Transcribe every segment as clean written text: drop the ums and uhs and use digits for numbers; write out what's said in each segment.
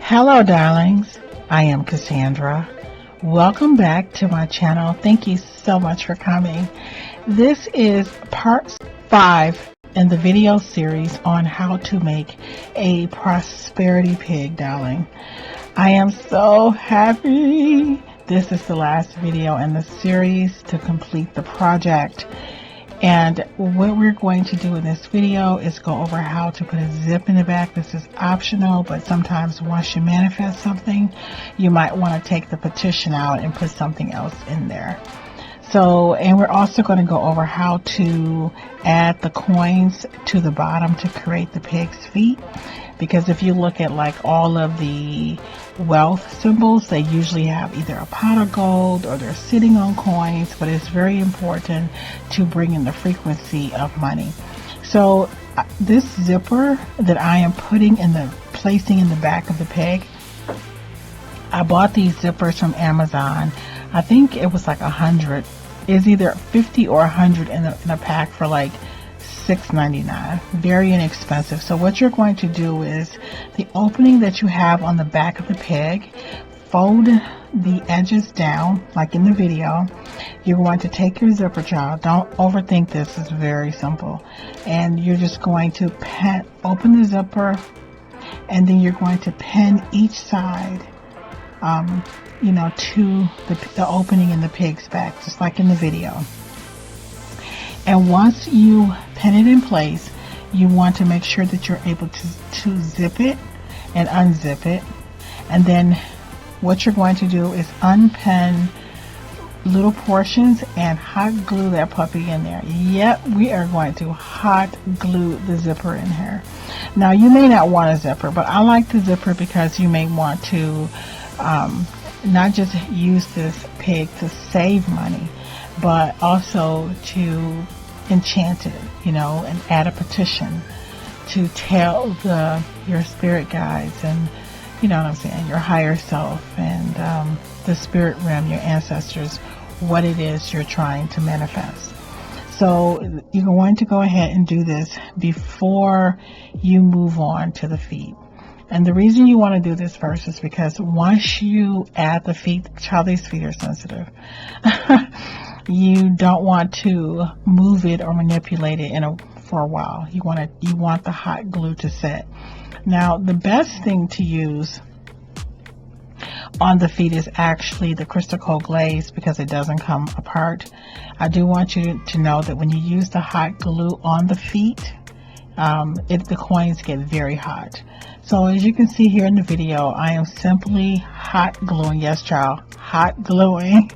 Hello, darlings. I am Cassandra. Welcome back to my channel. Thank you so much for coming. This is part 5 in the video series on how to make a prosperity pig, darling. I am so happy. This is the last video in the series to complete the project. And what we're going to do in this video is go over how to put a zip in the back. This is optional, but sometimes once you manifest something, you might want to take the petition out and put something else in there. So, and we're also going to go over how to add the coins to the bottom to create the pig's feet. Because if you look at like all of the wealth symbols, they usually have either a pot of gold or they're sitting on coins, but it's very important to bring in the frequency of money. So this zipper that I am placing in the back of the pig, I bought these zippers from Amazon. I think it was like 100. It's either 50 or 100 in a pack for like $6.99. Very inexpensive. So what you're going to do is the opening that you have on the back of the pig, fold the edges down like in the video. You're going to take your zipper, child. Don't overthink this. It's very simple. And you're just going to open the zipper, and then you're going to pin each side to the opening in the pig's back, just like in the video. And once you pin it in place, you want to make sure that you're able to zip it and unzip it. And then what you're going to do is unpin little portions and hot glue that puppy in there. Yep, we are going to hot glue the zipper in here. Now, you may not want a zipper, but I like the zipper because you may want to not just use this pig to save money, but also to enchant it, and add a petition to tell your spirit guides and, what I'm saying, your higher self and the spirit realm, your ancestors, what it is you're trying to manifest. So you're going to go ahead and do this before you move on to the feet. And the reason you want to do this first is because once you add the feet, these feet are sensitive. You don't want to move it or manipulate it for a while. You want the hot glue to set. Now, the best thing to use on the feet is actually the crystal cold glaze, because it doesn't come apart. I do want you to know that when you use the hot glue on the feet, the coins get very hot. So as you can see here in the video, I am simply hot gluing, yes child, hot gluing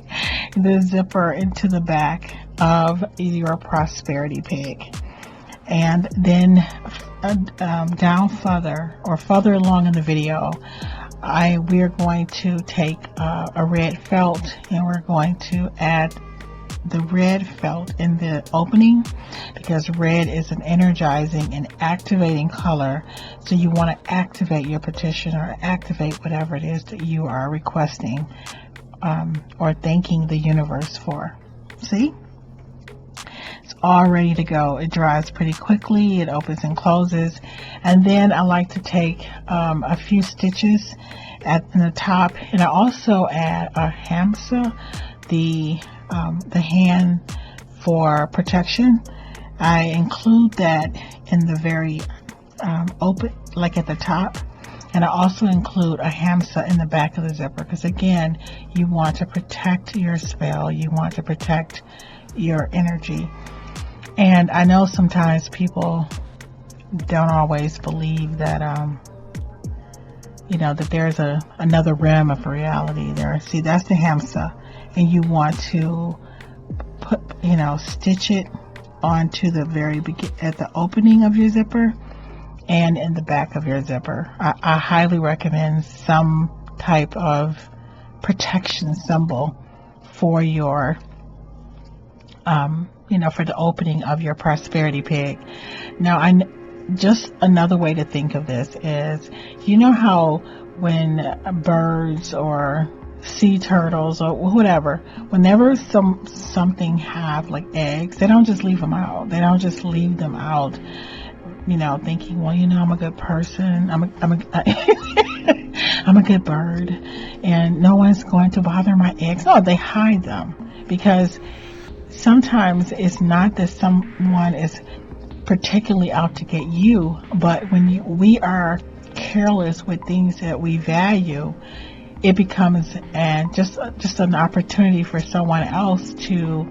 the zipper into the back of your prosperity pig. And then down further along in the video, we're going to take a red felt, and we're going to add the red felt in the opening, because red is an energizing and activating color. So you want to activate your petition or activate whatever it is that you are requesting or thanking the universe for. See? It's all ready to go. It dries pretty quickly. It opens and closes. And then I like to take a few stitches in the top, and I also add a hamsa, the hand for protection. I include that in the very open, like at the top, and I also include a hamsa in the back of the zipper, because again, you want to protect your spell, you want to protect your energy. And I know sometimes people don't always believe that that there's another realm of reality there. See, that's the hamsa. And you want to put, stitch it onto the very at the opening of your zipper and in the back of your zipper. I highly recommend some type of protection symbol for your, for the opening of your prosperity pig. Now, just another way to think of this is, how when birds or sea turtles or whatever, whenever something have like eggs, they don't just leave them out. They don't just leave them out, thinking, well, I'm a good person. I'm a good bird and no one's going to bother my eggs. No, they hide them, because sometimes it's not that someone is particularly out to get you, but when we are careless with things that we value, it becomes just an opportunity for someone else to,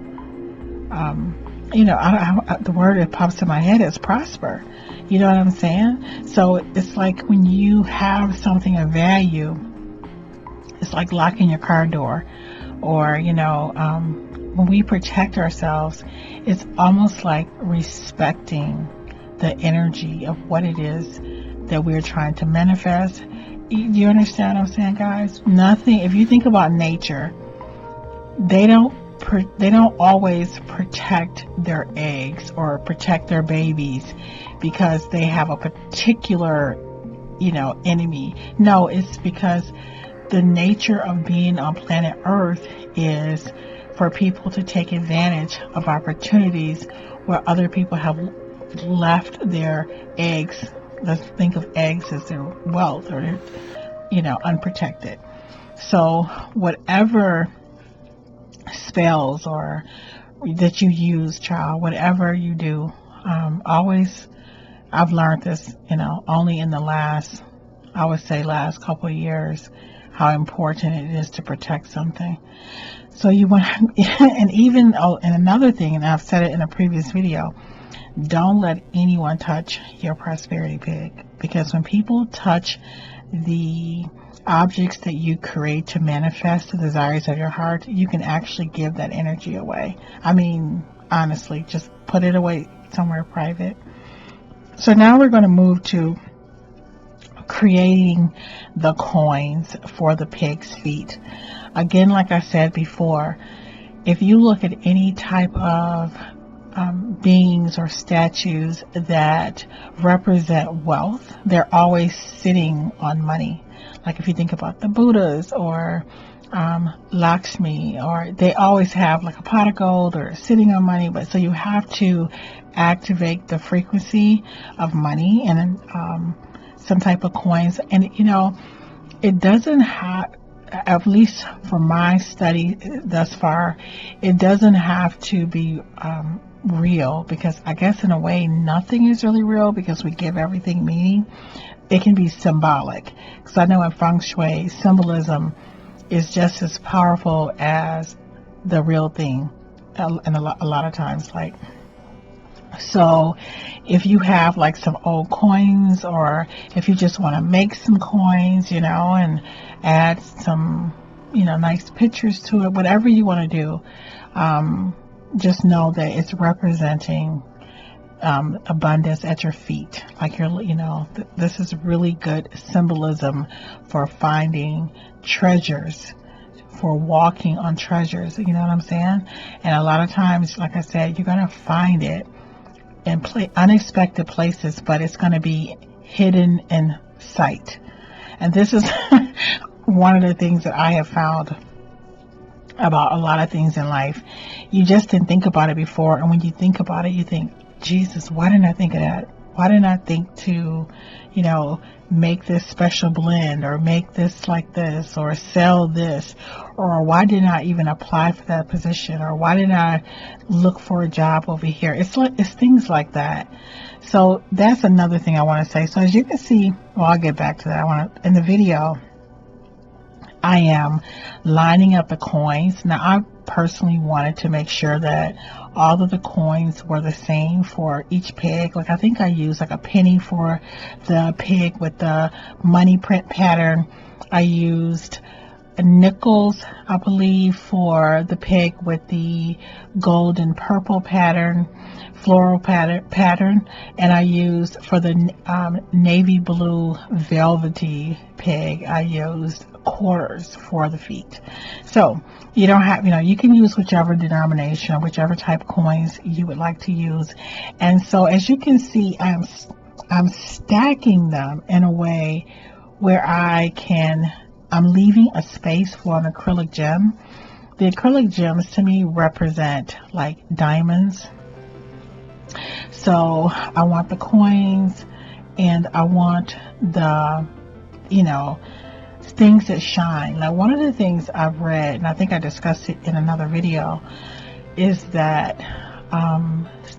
the word that pops in my head is prosper. You know what I'm saying? So it's like when you have something of value, it's like locking your car door, or, when we protect ourselves, it's almost like respecting the energy of what it is that we're trying to manifest. Do you understand what I'm saying, guys? Nothing, if you think about nature, they don't always protect their eggs or protect their babies because they have a particular, enemy. No, it's because the nature of being on planet Earth is for people to take advantage of opportunities where other people have left their eggs. Let's think of eggs as their wealth, or unprotected. So whatever spells or that you use, child, whatever you do, always, I've learned this, only in the last couple of years, how important it is to protect something. So you want, and even, and another thing, and I've said it in a previous video, don't let anyone touch your prosperity pig, because when people touch the objects that you create to manifest the desires of your heart, you can actually give that energy away. I mean, honestly, just put it away somewhere private. So now we're going to move to creating the coins for the pig's feet. Again, like I said before, if you look at any type of beings or statues that represent wealth, they're always sitting on money. Like if you think about the Buddhas or Lakshmi, or they always have like a pot of gold or sitting on money. But so you have to activate the frequency of money and some type of coins. And it doesn't have, at least from my study thus far, it doesn't have to be real, because I guess in a way nothing is really real because we give everything meaning. It can be symbolic, because I know in Feng Shui, symbolism is just as powerful as the real thing, and a lot of times. Like, so if you have like some old coins, or if you just want to make some coins, and add some, nice pictures to it, whatever you want to do, just know that it's representing abundance at your feet. Like this is really good symbolism for finding treasures, for walking on treasures. You know what I'm saying? And a lot of times, like I said, you're going to find it in unexpected places, but it's going to be hidden in sight. And this is one of the things that I have found about a lot of things in life. You just didn't think about it before, and when you think about it, you think, Jesus, why didn't I think of that? Why didn't I think to, make this special blend, or make this like this, or sell this, or why didn't I even apply for that position, or why didn't I look for a job over here? It's things like that. So that's another thing I want to say. So as you can see, I'll get back to that. In the video, I am lining up the coins. Now, I personally wanted to make sure that all of the coins were the same for each pig. Like, I think I used like a penny for the pig with the money print pattern. I used nickels, I believe, for the pig with the gold and purple pattern, floral pattern, and I used for the navy blue velvety pig, I used quarters for the feet. So you don't have, you can use whichever denomination, whichever type of coins you would like to use. And so as you can see, I'm stacking them in a way where I'm leaving a space for an acrylic gem. The acrylic gems to me represent like diamonds. So I want the coins, and I want the, things that shine. Now, one of the things I've read, and I think I discussed it in another video, is that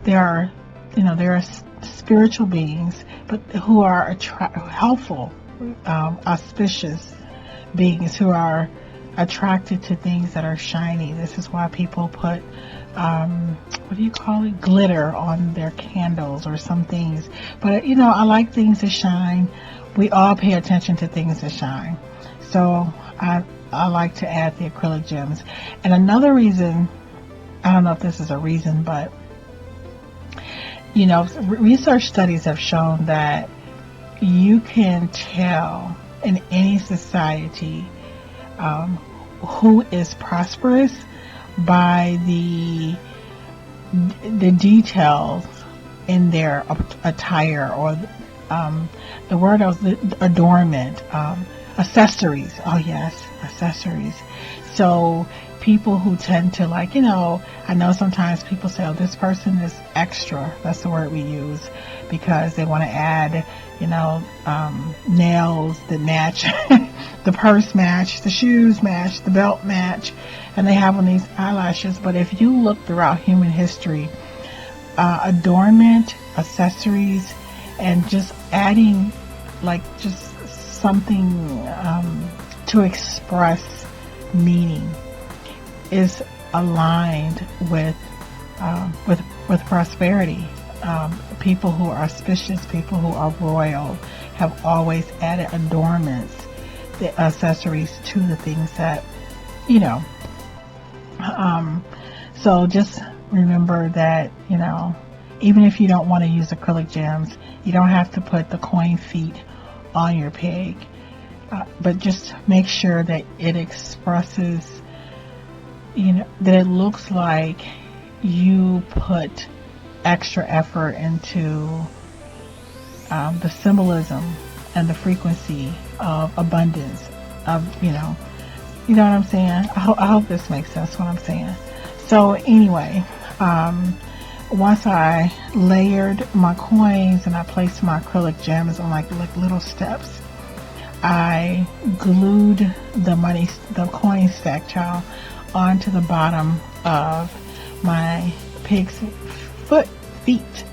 there are spiritual beings, but who are helpful, auspicious beings who are attracted to things that are shiny. This is why people put what do you call it, glitter on their candles or some things. But I like things that shine. We all pay attention to things that shine, so I like to add the acrylic gems. And another reason, I don't know if this is a reason, but research studies have shown that you can tell in any society who is prosperous by the details in their attire, or the word of adornment, accessories. Oh yes, accessories. So people who tend to I know sometimes people say, oh, this person is extra. That's the word we use, because they want to add, nails that match, the purse match, the shoes match, the belt match, and they have on these eyelashes. But if you look throughout human history, adornment, accessories, and just adding just something to express meaning is aligned with prosperity. People who are auspicious, people who are royal, have always added adornments, the accessories to the things that so just remember that even if you don't want to use acrylic gems, you don't have to put the coin feet on your pig, but just make sure that it expresses, that it looks like you put extra effort into the symbolism and the frequency of abundance, of you know what I'm saying. I hope this makes sense what I'm saying. So anyway, once I layered my coins and I placed my acrylic gems on like little steps, I glued the coin stack, child, onto the bottom of my pig's feet.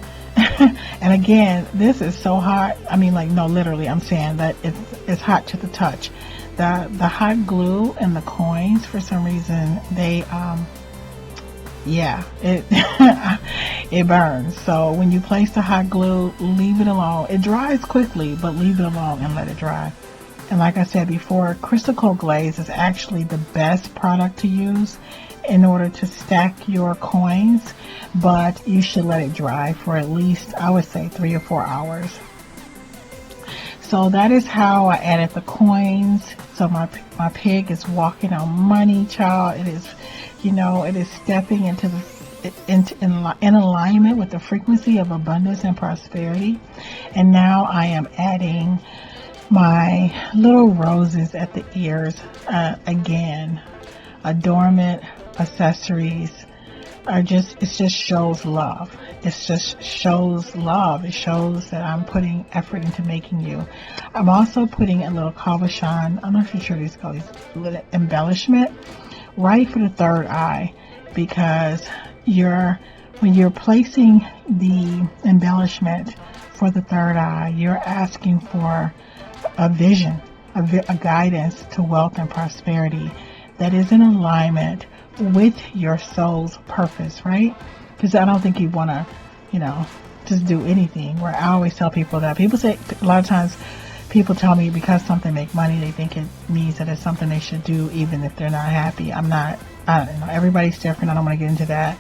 And again, this is so hot. I mean, no, literally, I'm saying that it's hot to the touch. The hot glue and the coins, for some reason, they it burns. So when you place the hot glue, leave it alone. It dries quickly, but leave it alone and let it dry. And like I said before, crystal coat glaze is actually the best product to use in order to stack your coins, but you should let it dry for at least, I would say, 3 or 4 hours. So that is how I added the coins. So my pig is walking on money, child. It is, it is stepping into in alignment with the frequency of abundance and prosperity. And now I am adding my little roses at the ears. Again, adornment, accessories it just shows love. It just shows love. It shows that I'm putting effort into making you. I'm also putting a little cabochon, I'm not sure these call these little embellishment right for the third eye, because when you're placing the embellishment for the third eye, you're asking for a vision, a guidance to wealth and prosperity that is in alignment with your soul's purpose, right? Because I don't think you want to, just do anything. Where I always tell people that, people say, a lot of times people tell me because something make money, they think it means that it's something they should do even if they're not happy. I don't know, everybody's different. I don't want to get into that.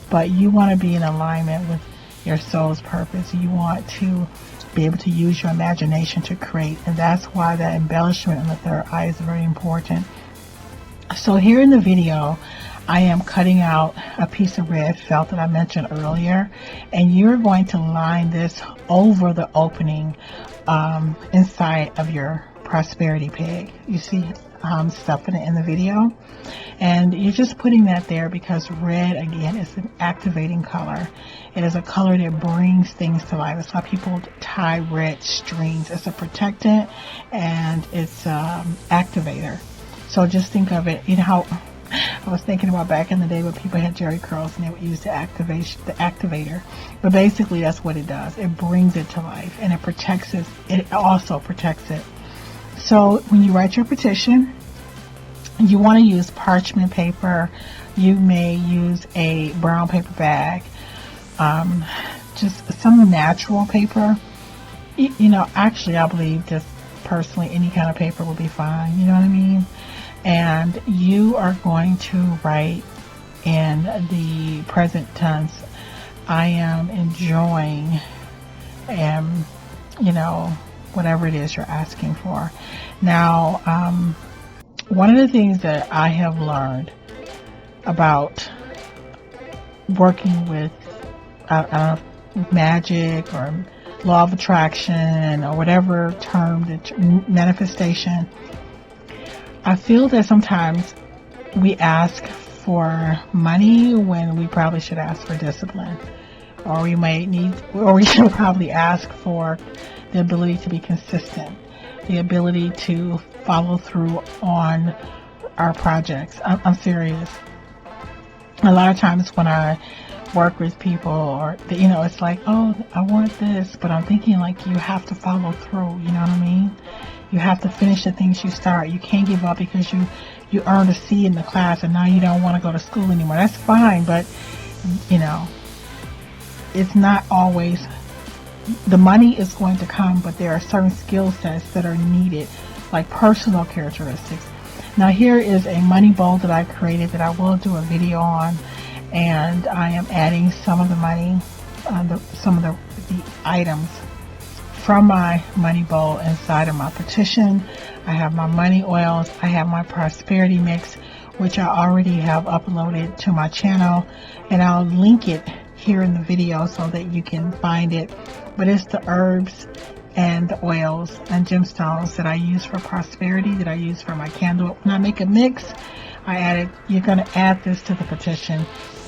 But you want to be in alignment with your soul's purpose. You want to be able to use your imagination to create. And that's why that embellishment on the third eye is very important. So here in the video, I am cutting out a piece of red felt that I mentioned earlier, and you're going to line this over the opening inside of your prosperity pig. You see stuffing it in the video, and you're just putting that there because red, again, is an activating color. It is a color that brings things to life. That's why people tie red strings. It's a protectant and it's activator. So just think of it, you know how I was thinking about back in the day when people had jerry curls and they would use the activator. But basically that's what it does. It brings it to life, and it protects it. It also protects it. So when you write your petition, you want to use parchment paper. You may use a brown paper bag, just some natural paper. You know, actually I believe just personally any kind of paper will be fine. You know what I mean? And you are going to write in the present tense, I am enjoying, and you know, whatever it is you're asking for. Now, one of the things that I have learned about working with magic or law of attraction or whatever term, that manifestation, I feel that sometimes we ask for money when we probably should ask for discipline, or we should probably ask for the ability to be consistent, the ability to follow through on our projects. I'm serious. A lot of times when I work with people, or you know, it's like, oh, I want this, but I'm thinking like you have to follow through. You know what I mean? You have to finish the things you start. You can't give up because you earned a C in the class and now you don't want to go to school anymore. That's fine, but you know, it's not always. The money is going to come, but there are certain skill sets that are needed, like personal characteristics. Now here is a money bowl that I created that I will do a video on, and I am adding some of the money, some of the items from my money bowl inside of my petition. I have my money oils. I have my prosperity mix, which I already have uploaded to my channel, and I'll link it here in the video so that you can find it. But it's the herbs and the oils and gemstones that I use for prosperity, that I use for my candle. When I make a mix, you're going to add this to the petition,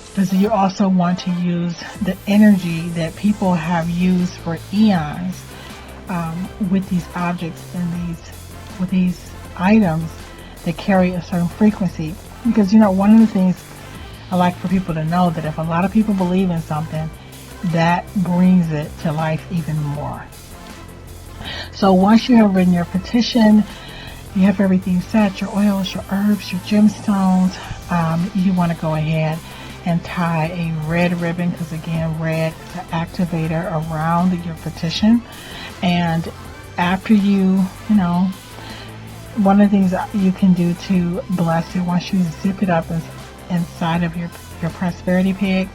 because you also want to use the energy that people have used for eons with these objects and with these items that carry a certain frequency. Because, you know, one of the things I like for people to know, that if a lot of people believe in something, that brings it to life even more. So once you have written your petition, you have everything set, your oils, your herbs, your gemstones, you want to go ahead and tie a red ribbon, because again, red is an activator around your petition. And after you know, one of the things that you can do to bless it, once you zip it up inside of your prosperity pig,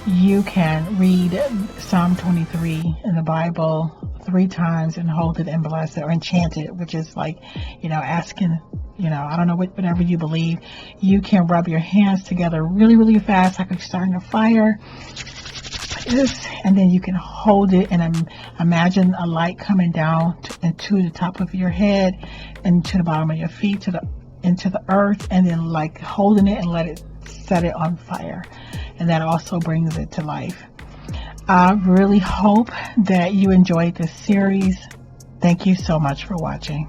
you can read Psalm 23 in the Bible 3 times and hold it and bless it, or enchant it, which is like, you know, asking, you know, I don't know, whatever you believe. You can rub your hands together really, really fast, like you're starting a fire, like this, and then you can hold it and imagine a light coming down into the top of your head and to the bottom of your feet, into the earth, and then like holding it and let it set it on fire, and that also brings it to life. I really hope that you enjoyed this series. Thank you so much for watching.